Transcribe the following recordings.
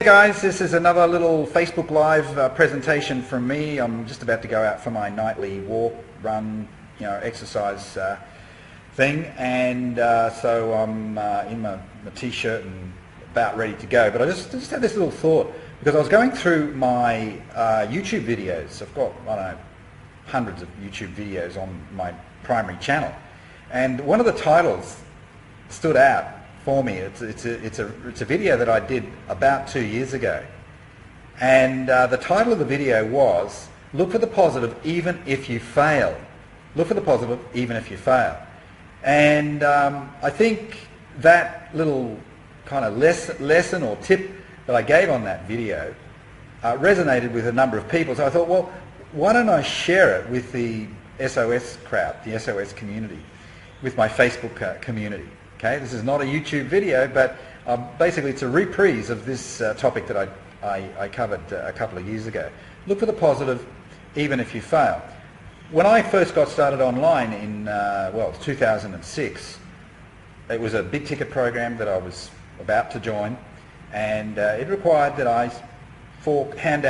Hey guys, this is another little Facebook Live presentation from me. I'm just about to go out for my nightly walk, run, exercise thing, and so I'm in my t-shirt and about ready to go. But I just had this little thought, because I was going through my YouTube videos. I've got, I don't know, hundreds of YouTube videos on my primary channel, and one of the titles stood out for me. It's a video that I did about 2 years ago, and the title of the video was "Look for the positive even if you fail." Look for the positive even if you fail. And I think that little kind of lesson or tip that I gave on that video resonated with a number of people. So I thought, well, why don't I share it with the SOS crowd, the SOS community, with my Facebook community. Okay, this is not a YouTube video, but basically it's a reprise of this topic that I covered a couple of years ago. Look for the positive even if you fail. When I first got started online in, 2006, it was a big ticket program that I was about to join, and it required that I hand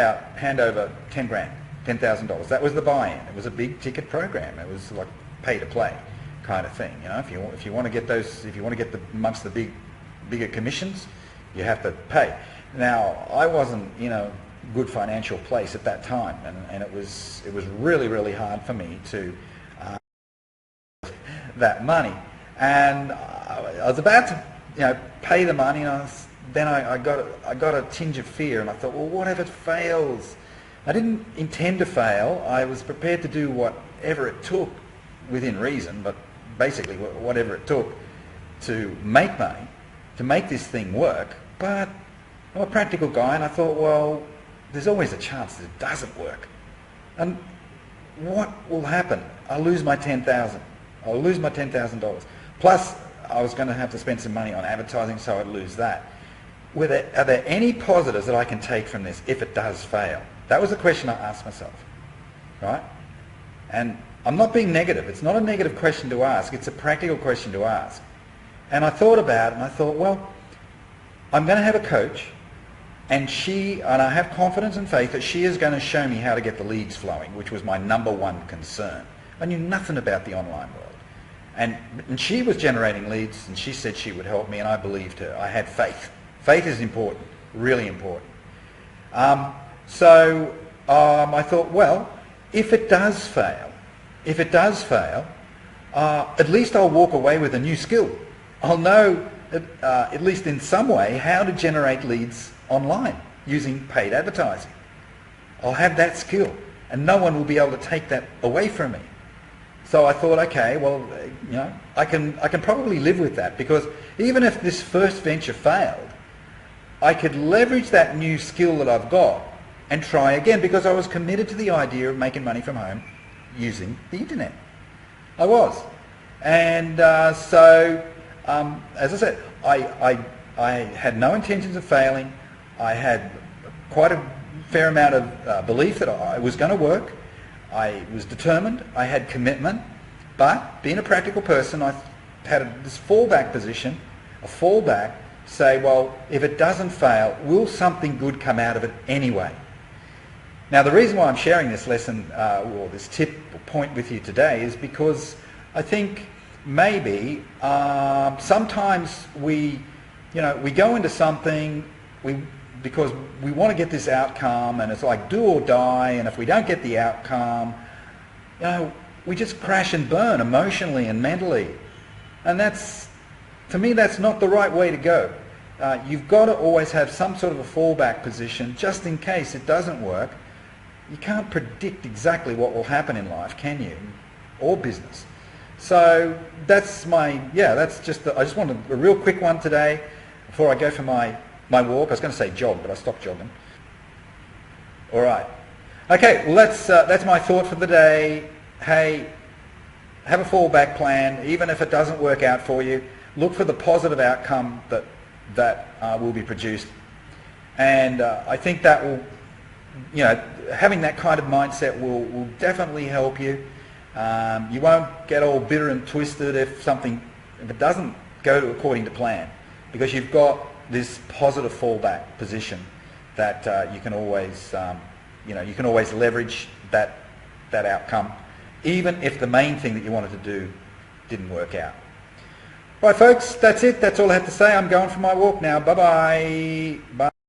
over 10 grand, $10,000. That was the buy-in. It was a big ticket program. It was like pay to play kind of thing. If you want to get amongst the bigger commissions, you have to pay. Now, I wasn't in a good financial place at that time, and it was really hard for me to that money. And I was about to pay the money, and then I got a tinge of fear, and I thought, well, what if it fails? I didn't intend to fail. I was prepared to do whatever it took within reason, but basically whatever it took to make money, to make this thing work. But I'm a practical guy, and I thought, well, there's always a chance that it doesn't work. And what will happen? I'll lose my $10,000. I'll lose my $10,000. Plus, I was going to have to spend some money on advertising, so I'd lose that. Are there any positives that I can take from this if it does fail? That was the question I asked myself, right? And I'm not being negative. It's not a negative question to ask. It's a practical question to ask. And I thought about it, and I thought, well, I'm going to have a coach, and I have confidence and faith that she is going to show me how to get the leads flowing, which was my number one concern. I knew nothing about the online world. And she was generating leads, and she said she would help me, and I believed her. I had faith. Faith is important, really important. So I thought, well, if it does fail, at least I'll walk away with a new skill. I'll know, at least in some way, how to generate leads online using paid advertising. I'll have that skill, and no one will be able to take that away from me. So I thought, okay, well, I can probably live with that, because even if this first venture failed, I could leverage that new skill that I've got and try again, because I was committed to the idea of making money from home using the internet. I was. And as I said, I had no intentions of failing. I had quite a fair amount of belief that I was going to work. I was determined. I had commitment. But being a practical person, I had this fallback position, say, well, if it doesn't fail, will something good come out of it anyway? Now, the reason why I'm sharing this lesson or this tip or point with you today is because I think maybe sometimes we go into something because we want to get this outcome, and it's like do or die, and if we don't get the outcome, we just crash and burn emotionally and mentally. And to me, that's not the right way to go. You've got to always have some sort of a fallback position just in case it doesn't work. You can't predict exactly what will happen in life, can you? Or business. So that's I just wanted a real quick one today before I go for my walk. I was going to say jog, but I stopped jogging. All right. Okay, well that's my thought for the day. Hey, have a fallback plan. Even if it doesn't work out for you, look for the positive outcome that will be produced. And I think that will, having that kind of mindset will definitely help you. You won't get all bitter and twisted if it doesn't go according to plan, because you've got this positive fallback position that you can always, you can always leverage that outcome, even if the main thing that you wanted to do didn't work out. Right, folks, that's it. That's all I have to say. I'm going for my walk now. Bye-bye. Bye.